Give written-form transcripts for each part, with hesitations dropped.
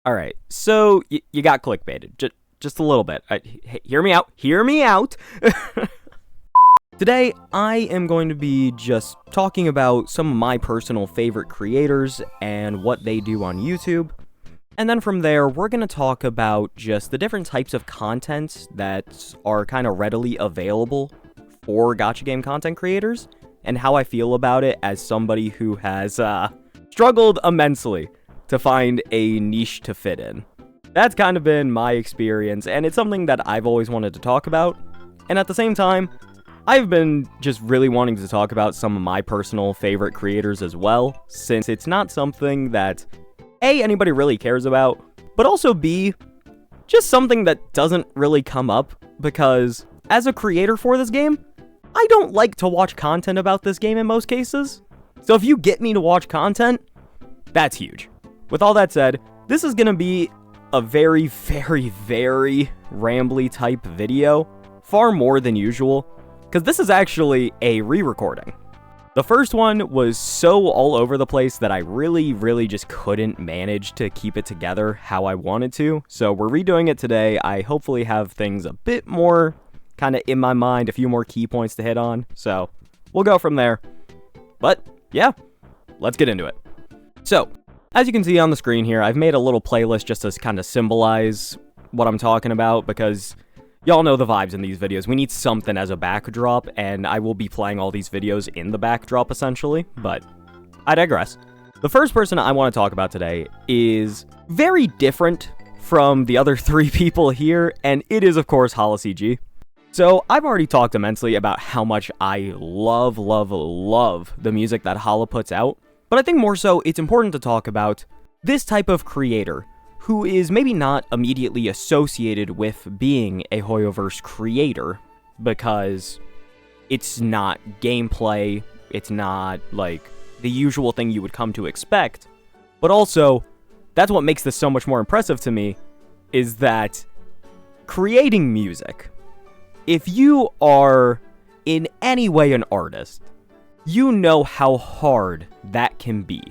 Alright, so you got clickbaited. Just a little bit. Hear me out. Hear me out! Today, I am going to be just talking about some of my personal favorite creators and what they do on YouTube. And then from there, we're going to talk about just the different types of content that are kind of readily available for gacha game content creators, and how I feel about it as somebody who has struggled immensely to find a niche to fit in. That's kind of been my experience, and it's something that I've always wanted to talk about. And at the same time, I've been just really wanting to talk about some of my personal favorite creators as well, since it's not something that A, anybody really cares about, but also B, just something that doesn't really come up, because as a creator for this game, I don't like to watch content about this game in most cases. So if you get me to watch content, that's huge. With all that said, this is gonna be a very, very, very rambly type video, far more than usual, because this is actually a re-recording. The first one was so all over the place that I really just couldn't manage to keep it together how I wanted to, so we're redoing it today. I hopefully have things a bit more kind of in my mind, a few more key points to hit on, so we'll go from there. But yeah, let's get into it. So, as you can see on the screen here, I've made a little playlist just to kind of symbolize what I'm talking about, because y'all know the vibes in these videos. We need something as a backdrop, and I will be playing all these videos in the backdrop, essentially, but I digress. The first person I want to talk about today is very different from the other three people here, and it is, of course, HoloCG. So, I've already talked immensely about how much I love the music that Hala puts out, but I think more so, it's important to talk about this type of creator who is maybe not immediately associated with being a Hoyoverse creator, because it's not gameplay, it's not, like, the usual thing you would come to expect, but also, that's what makes this so much more impressive to me, is that creating music, if you are in any way an artist, you know how hard that can be.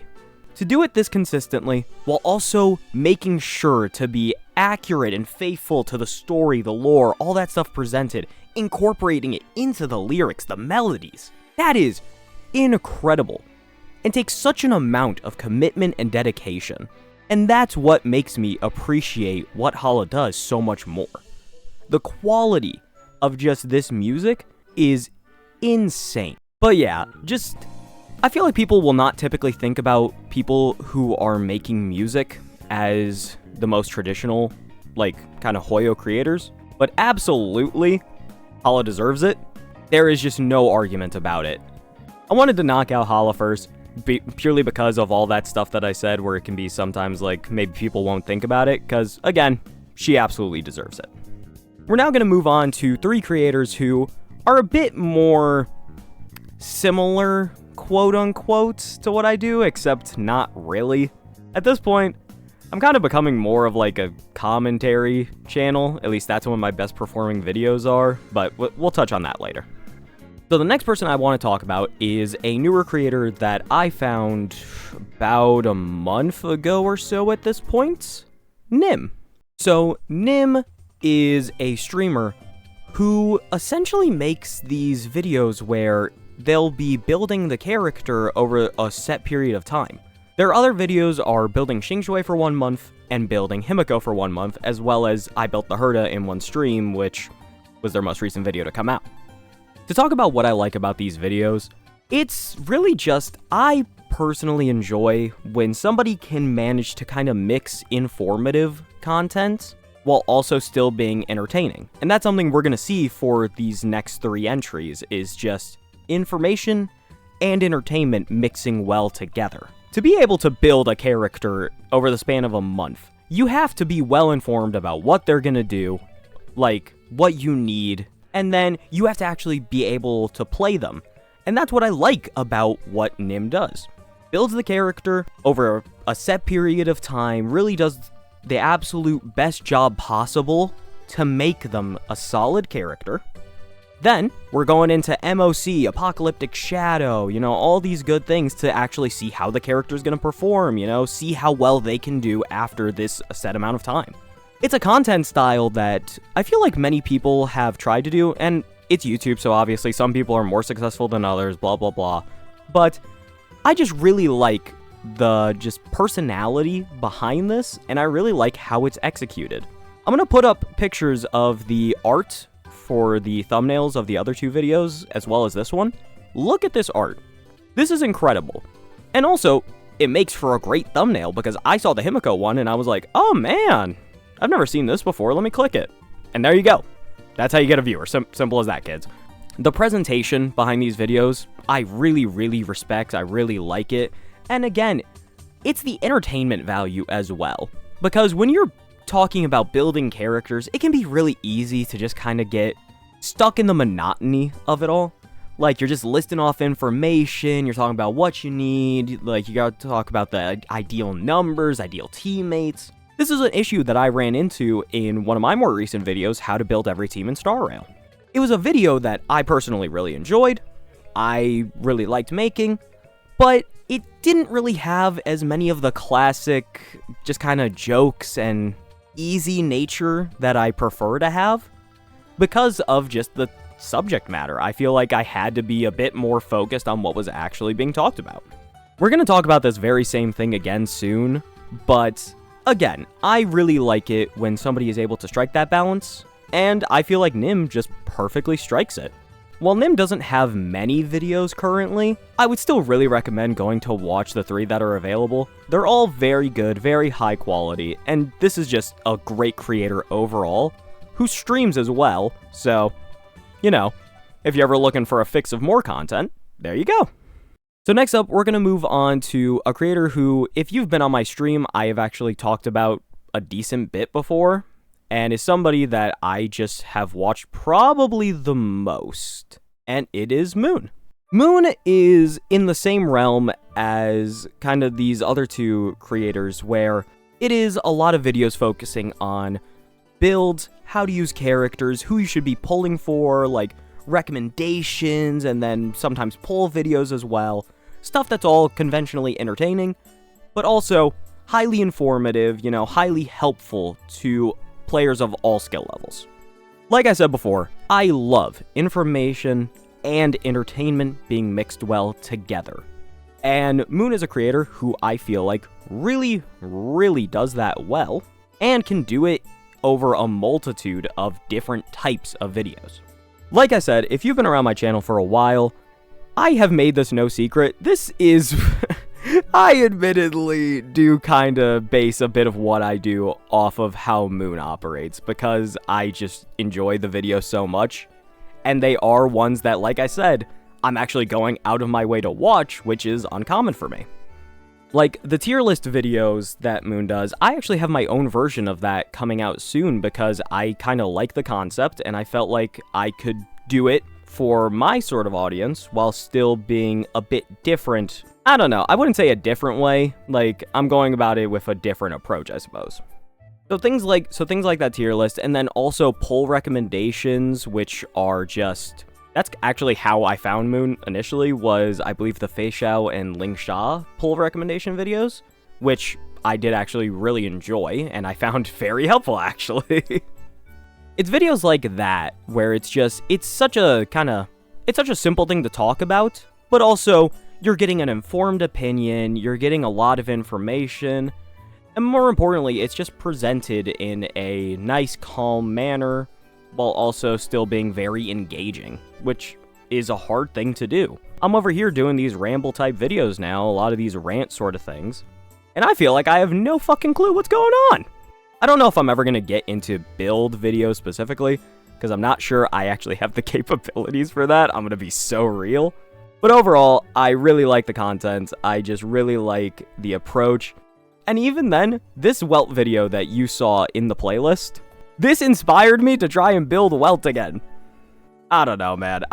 To do it this consistently, while also making sure to be accurate and faithful to the story, the lore, all that stuff presented, incorporating it into the lyrics, the melodies, that is incredible, and takes such an amount of commitment and dedication. And that's what makes me appreciate what Hala does so much more. The quality of just this music is insane. But yeah, I feel like people will not typically think about people who are making music as the most traditional, like, kind of Hoyo creators, but absolutely, Hala deserves it. There is just no argument about it. I wanted to knock out Hala first, purely because of all that stuff that I said, where it can be sometimes, like, maybe people won't think about it, because, again, she absolutely deserves it. We're now going to move on to three creators who are a bit more similar, quote-unquote, to what I do, except not really. At this point, I'm kind of becoming more of like a commentary channel, at least that's when my best performing videos are, but we'll touch on that later. So the next person I want to talk about is a newer creator that I found about a month ago or so at this point, Nim. So Nim is a streamer who essentially makes these videos where they'll be building the character over a set period of time. Their other videos are building Shingshui for 1 month and building Himiko for 1 month, as well as I built the Herda in one stream, which was their most recent video to come out. To talk about what I like about these videos, it's really just, I personally enjoy when somebody can manage to kind of mix informative content while also still being entertaining. And that's something we're going to see for these next 3 entries, is just information and entertainment mixing well together. To be able to build a character over the span of a month, you have to be well informed about what they're gonna do, like what you need, and then you have to actually be able to play them. And that's what I like about what Nim does. Builds the character over a set period of time, really does the absolute best job possible to make them a solid character, Then, we're going into MOC, Apocalyptic Shadow, all these good things to actually see how the character's gonna perform, see how well they can do after this set amount of time. It's a content style that I feel like many people have tried to do, and it's YouTube, so obviously some people are more successful than others, blah blah blah. But I just really like the personality behind this, and I really like how it's executed. I'm gonna put up pictures of the art for the thumbnails of the other two videos, as well as this one. Look at this art. This is incredible. And also, it makes for a great thumbnail, because I saw the Himiko one, and I was like, oh man, I've never seen this before, let me click it. And there you go. That's how you get a viewer, simple as that, kids. The presentation behind these videos, I really, really respect, I really like it. And again, it's the entertainment value as well. Because when you're talking about building characters, it can be really easy to just kind of get stuck in the monotony of it all. Like, you're just listing off information, you're talking about what you need, like, you gotta talk about the ideal numbers, ideal teammates. This is an issue that I ran into in one of my more recent videos, How to Build Every Team in Star Rail. It was a video that I personally really enjoyed, I really liked making, but it didn't really have as many of the classic, just kind of jokes and easy nature that I prefer to have, because of just the subject matter. I feel like I had to be a bit more focused on what was actually being talked about. We're going to talk about this very same thing again soon, but again, I really like it when somebody is able to strike that balance, and I feel like Nim just perfectly strikes it. While Nim doesn't have many videos currently, I would still really recommend going to watch the 3 that are available. They're all very good, very high quality, and this is just a great creator overall, who streams as well, so, if you're ever looking for a fix of more content, there you go. So next up, we're going to move on to a creator who, if you've been on my stream, I have actually talked about a decent bit before, and is somebody that I just have watched probably the most, and it is Moon. Moon is in the same realm as kind of these other two creators, where it is a lot of videos focusing on builds, how to use characters, who you should be pulling for, like recommendations, and then sometimes poll videos as well. Stuff that's all conventionally entertaining, but also highly informative, highly helpful to players of all skill levels. Like I said before, I love information and entertainment being mixed well together. And Moon is a creator who I feel like really, really does that well, and can do it over a multitude of different types of videos. Like I said, if you've been around my channel for a while, I have made this no secret. This is... I admittedly do kind of base a bit of what I do off of how Moon operates, because I just enjoy the video so much, and they are ones that, like I said, I'm actually going out of my way to watch, which is uncommon for me. Like, the tier list videos that Moon does, I actually have my own version of that coming out soon, because I kind of like the concept, and I felt like I could do it for my sort of audience, while still being a bit different. I don't know, I wouldn't say a different way, like, I'm going about it with a different approach, I suppose. So things like that tier list, and then also poll recommendations, which are just... That's actually how I found Moon initially, was, I believe, the Fei Xiao and Ling Sha poll recommendation videos, which I did actually really enjoy, and I found very helpful, actually. It's videos like that, where it's such a simple thing to talk about, but also, you're getting an informed opinion, you're getting a lot of information, and more importantly, it's just presented in a nice, calm manner, while also still being very engaging, which is a hard thing to do. I'm over here doing these ramble-type videos now, a lot of these rant sort of things, and I feel like I have no fucking clue what's going on. I don't know if I'm ever going to get into build videos specifically, because I'm not sure I actually have the capabilities for that. I'm going to be so real. But overall, I really like the content, I just really like the approach, and even then, this Welt video that you saw in the playlist, this inspired me to try and build Welt again. I don't know, man,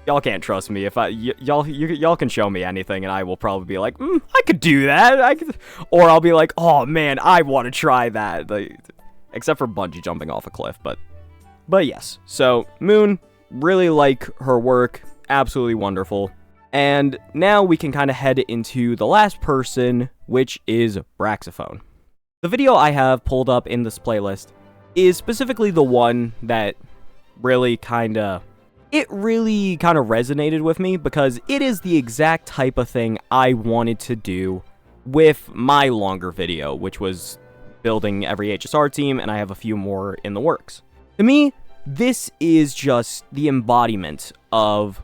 y'all can't trust me. If y'all can show me anything, and I will probably be like, I could do that, or I'll be like, oh man, I want to try that, except for bungee jumping off a cliff, but yes. So, Moon, really like her work, absolutely wonderful. And now we can kind of head into the last person, which is Braxophone. The video I have pulled up in this playlist is specifically the one that really kind of resonated with me, because it is the exact type of thing I wanted to do with my longer video, which was building every HSR team, and I have a few more in the works. To me, this is just the embodiment of,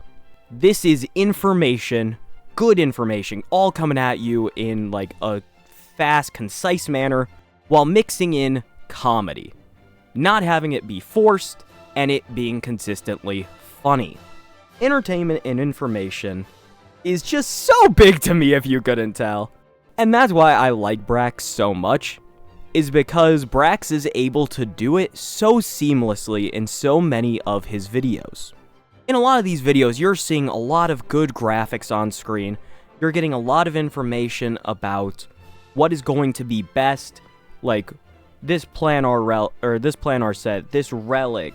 this is information, good information, all coming at you in like a fast, concise manner, while mixing in comedy. Not having it be forced, and it being consistently funny. Entertainment and information is just so big to me, if you couldn't tell. And that's why I like Brax so much, is because Brax is able to do it so seamlessly in so many of his videos. In a lot of these videos, you're seeing a lot of good graphics on screen. You're getting a lot of information about what is going to be best, like this planar set, this relic,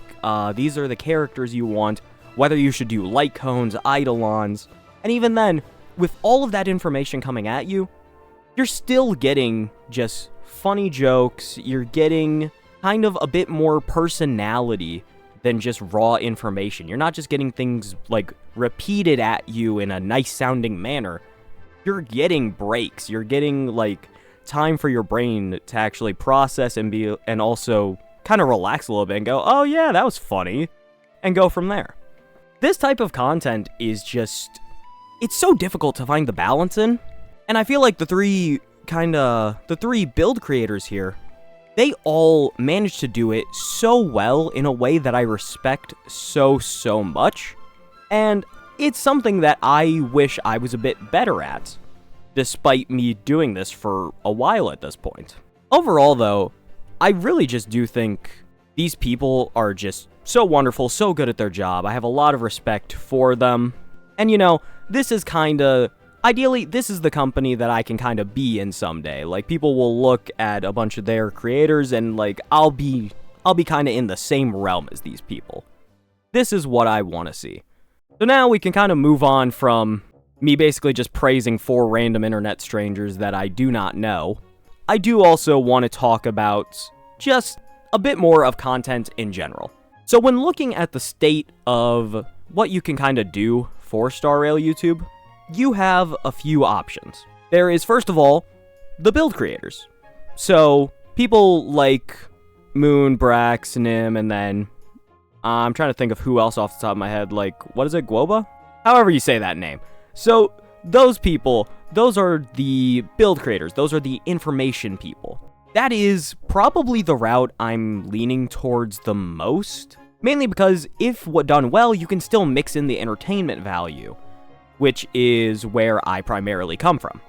these are the characters you want, whether you should do light cones, eidolons, and even then, with all of that information coming at you, you're still getting just funny jokes, you're getting kind of a bit more personality than just raw information. You're not just getting things like repeated at you in a nice sounding manner. You're getting breaks, you're getting like time for your brain to actually process and also kind of relax a little bit and go, oh yeah, that was funny, and go from there. This type of content is just, it's so difficult to find the balance in, and I feel like the three build creators here, they all managed to do it so well in a way that I respect so much, and it's something that I wish I was a bit better at, despite me doing this for a while at this point. Overall though, I really just do think these people are just so wonderful, so good at their job. I have a lot of respect for them. And you know, this is ideally, this is the company that I can kind of be in someday. Like, people will look at a bunch of their creators and like, I'll be kind of in the same realm as these people. This is what I want to see. So now we can kind of move on from me basically just praising 4 random internet strangers that I do not know. I do also want to talk about just a bit more of content in general. So when looking at the state of what you can kind of do for Star Rail YouTube, you have a few options. There is, first of all, the build creators. So people like Moon, Brax, Nim, and then I'm trying to think of who else off the top of my head, like, what is it, Guoba? However you say that name. So those people, those are the build creators, those are the information people. That is probably the route I'm leaning towards the most, mainly because if done well, you can still mix in the entertainment value, which is where I primarily come from.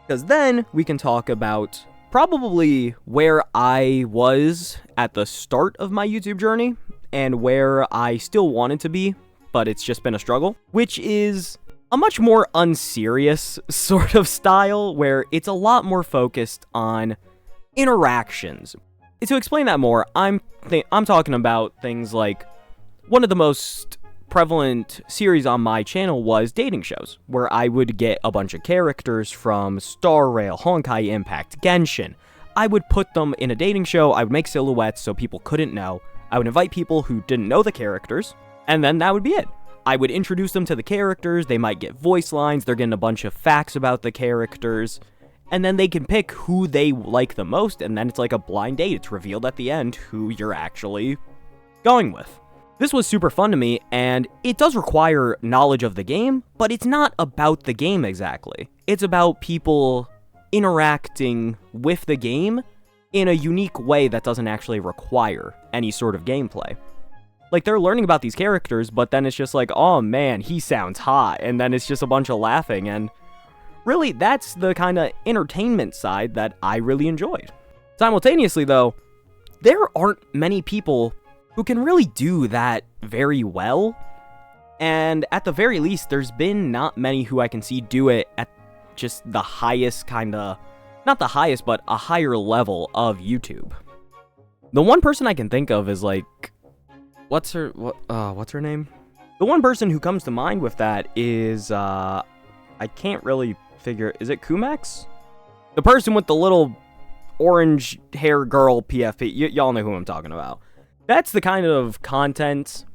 Because then we can talk about probably where I was at the start of my YouTube journey and where I still wanted to be, but it's just been a struggle, which is a much more unserious sort of style where it's a lot more focused on interactions. To explain that more, I'm talking about things like one of the most prevalent series on my channel was dating shows, where I would get a bunch of characters from Star Rail, Honkai Impact, Genshin. I would put them in a dating show, I would make silhouettes so people couldn't know, I would invite people who didn't know the characters, and then that would be it. I would introduce them to the characters, they might get voice lines, they're getting a bunch of facts about the characters, and then they can pick who they like the most, and then it's like a blind date. It's revealed at the end who you're actually going with. This was super fun to me, and it does require knowledge of the game, but it's not about the game exactly. It's about people interacting with the game in a unique way that doesn't actually require any sort of gameplay. Like, they're learning about these characters, but then it's just like, oh man, he sounds hot, and then it's just a bunch of laughing, and really, that's the kind of entertainment side that I really enjoyed. Simultaneously, though, there aren't many people who can really do that very well, and at the very least, there's been not many who I can see do it at just the highest not the highest, but a higher level of YouTube. The one person I can think of is like, what's her name? The one person who comes to mind with that is, I can't really figure, is it Kumax? The person with the little orange hair girl PFP, y'all know who I'm talking about. That's the kind of content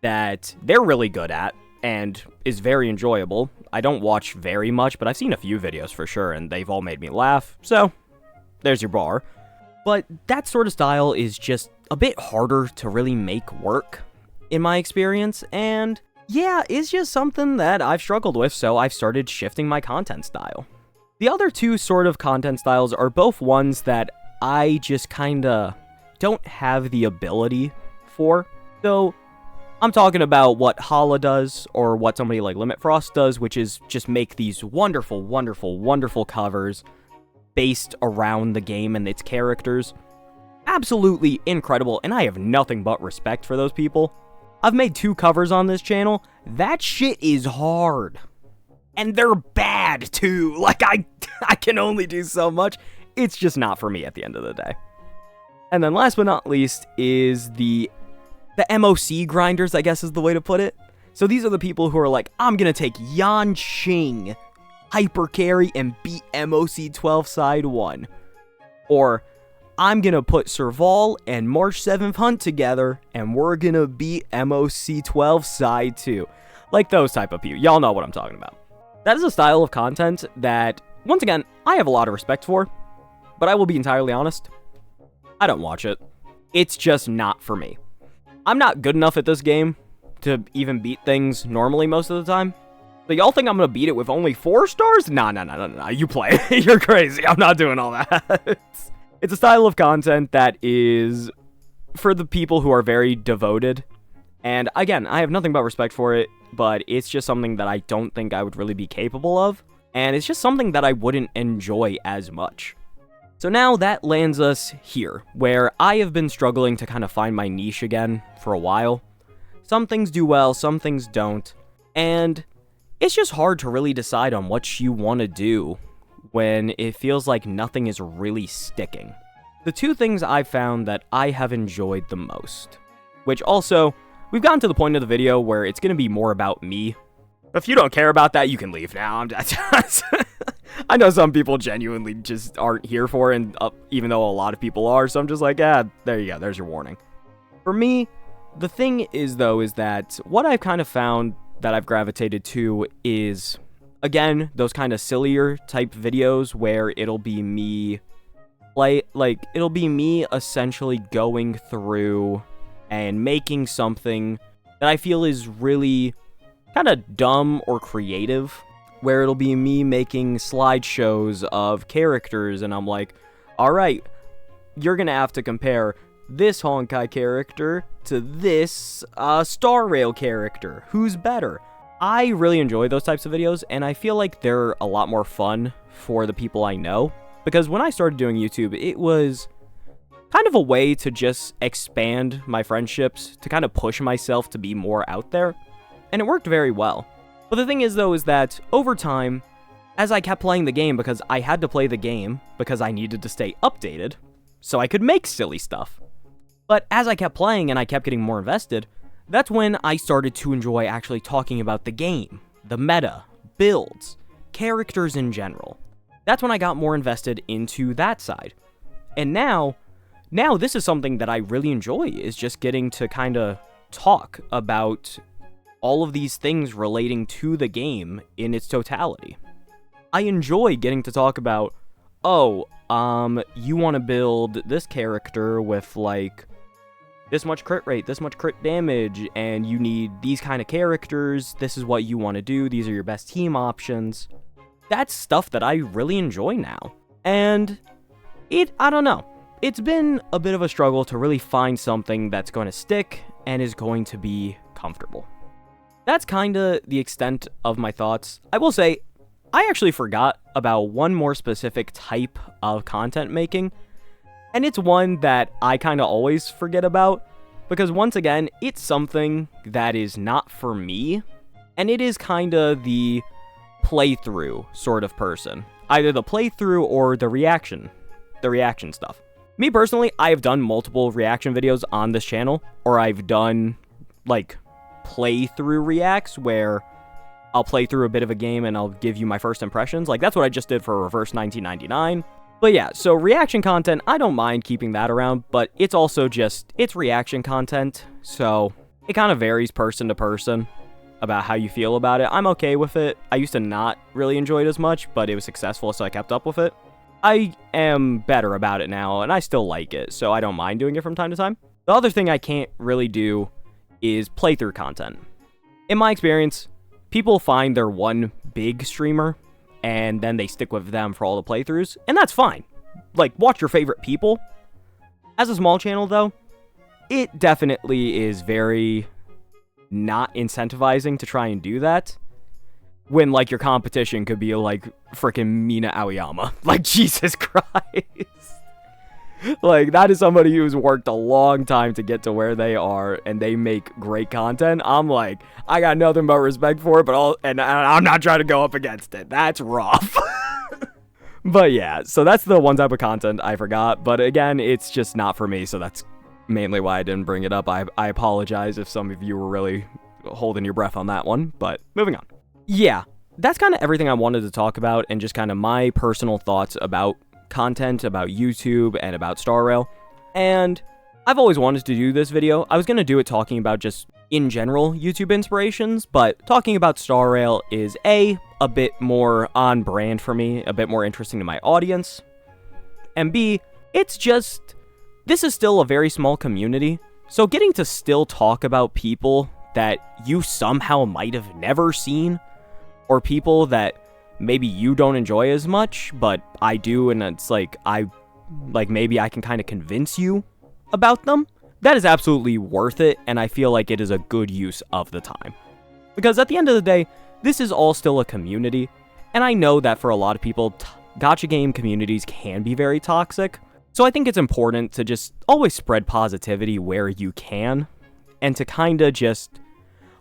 that they're really good at and is very enjoyable. I don't watch very much, but I've seen a few videos for sure, and they've all made me laugh, so there's your bar. But that sort of style is just a bit harder to really make work, in my experience, and yeah, it's just something that I've struggled with, so I've started shifting my content style. The other two sort of content styles are both ones that I just kinda don't have the ability for. So, I'm talking about what Hala does, or what somebody like Limit Frost does, which is just make these wonderful, wonderful, wonderful covers based around the game and its characters. Absolutely incredible, and I have nothing but respect for those people. I've made 2 covers on this channel. That shit is hard. And they're bad, too. Like, I can only do so much. It's just not for me at the end of the day. And then last but not least is the MOC grinders, I guess is the way to put it. So these are the people who are like, I'm gonna take Yan Qing, hyper carry, and beat MOC 12 side 1. Or, I'm gonna put Serval and March 7th Hunt together, and we're gonna beat MOC 12 side 2. Like those type of people. Y'all know what I'm talking about. That is a style of content that, once again, I have a lot of respect for, but I will be entirely honest, I don't watch it. It's just not for me. I'm not good enough at this game to even beat things normally most of the time. So y'all think I'm gonna beat it with only 4 stars? Nah, you play. You're crazy. I'm not doing all that. It's a style of content that is for the people who are very devoted. And again, I have nothing but respect for it, but it's just something that I don't think I would really be capable of. And it's just something that I wouldn't enjoy as much. So now that lands us here, where I have been struggling to kind of find my niche again for a while. Some things do well, some things don't. And it's just hard to really decide on what you want to do when it feels like nothing is really sticking. The 2 things I've found that I have enjoyed the most, which also, we've gotten to the point of the video where it's going to be more about me. If you don't care about that, you can leave now. I know some people genuinely just aren't here for it, and even though a lot of people are, so I'm just like, there you go, there's your warning. For me, the thing is, though, is that what I've kind of found that I've gravitated to is, again, those kind of sillier type videos where it'll be me, it'll be me essentially going through and making something that I feel is really kind of dumb or creative, where it'll be me making slideshows of characters, and I'm like, alright, you're gonna have to compare this Honkai character to this Star Rail character. Who's better? I really enjoy those types of videos, and I feel like they're a lot more fun for the people I know, because when I started doing YouTube, it was kind of a way to just expand my friendships, to kind of push myself to be more out there, and it worked very well. But the thing is, though, is that over time, as I kept playing the game, because I had to play the game because I needed to stay updated, so I could make silly stuff. But as I kept playing and I kept getting more invested, that's when I started to enjoy actually talking about the game, the meta, builds, characters in general. That's when I got more invested into that side. And now this is something that I really enjoy, is just getting to kind of talk about all of these things relating to the game in its totality. I enjoy getting to talk about, you want to build this character with, like, this much crit rate, this much crit damage, and you need these kind of characters, this is what you want to do, these are your best team options. That's stuff that I really enjoy now. And I don't know. It's been a bit of a struggle to really find something that's going to stick and is going to be comfortable. That's kind of the extent of my thoughts. I will say, I actually forgot about one more specific type of content making, and it's one that I kind of always forget about, because once again, it's something that is not for me, and it is kind of the playthrough sort of person. Either the playthrough or the reaction stuff. Me personally, I have done multiple reaction videos on this channel, or I've done, like, playthrough reacts where I'll play through a bit of a game and I'll give you my first impressions. Like, that's what I just did for Reverse 1999. But yeah, so reaction content, I don't mind keeping that around, but it's also just, it's reaction content, so it kind of varies person to person about how you feel about it. I'm okay with it. I used to not really enjoy it as much, but it was successful, so I kept up with it. I am better about it now, and I still like it, so I don't mind doing it from time to time. The other thing I can't really do is playthrough content. In my experience, people find their one big streamer, and then they stick with them for all the playthroughs, and that's fine. Like, watch your favorite people. As a small channel, though, it definitely is very not incentivizing to try and do that when, like, your competition could be, like, freaking Mina Aoyama. Like, Jesus Christ. Like, that is somebody who's worked a long time to get to where they are, and they make great content. I'm like, I got nothing but respect for it, but I'm not trying to go up against it. That's rough. But yeah, so that's the one type of content I forgot. But again, it's just not for me, so that's mainly why I didn't bring it up. I apologize if some of you were really holding your breath on that one, but moving on. Yeah, that's kind of everything I wanted to talk about, and just kind of my personal thoughts about content, about YouTube, and about Star Rail. And I've always wanted to do this video. I was going to do it talking about just in general YouTube inspirations, but talking about Star Rail is a bit more on brand for me, a bit more interesting to my audience, and B, it's just, this is still a very small community, so getting to still talk about people that you somehow might have never seen, or people that maybe you don't enjoy as much, but I do, and it's like, maybe I can kind of convince you about them, that is absolutely worth it, and I feel like it is a good use of the time. Because at the end of the day, this is all still a community, and I know that for a lot of people, gacha game communities can be very toxic, so I think it's important to just always spread positivity where you can, and to kind of just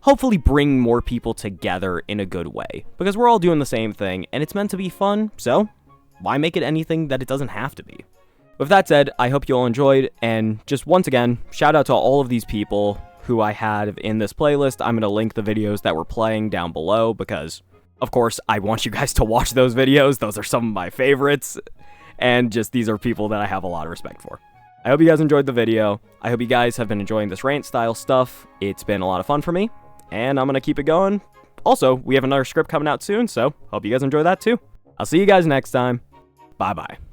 hopefully bring more people together in a good way, because we're all doing the same thing, and it's meant to be fun, so why make it anything that it doesn't have to be? With that said, I hope you all enjoyed, and just once again, shout out to all of these people who I had in this playlist. I'm going to link the videos that we're playing down below, because, of course, I want you guys to watch those videos. Those are some of my favorites, and just these are people that I have a lot of respect for. I hope you guys enjoyed the video. I hope you guys have been enjoying this rant-style stuff. It's been a lot of fun for me, and I'm going to keep it going. Also, we have another script coming out soon, so hope you guys enjoy that too. I'll see you guys next time. Bye-bye.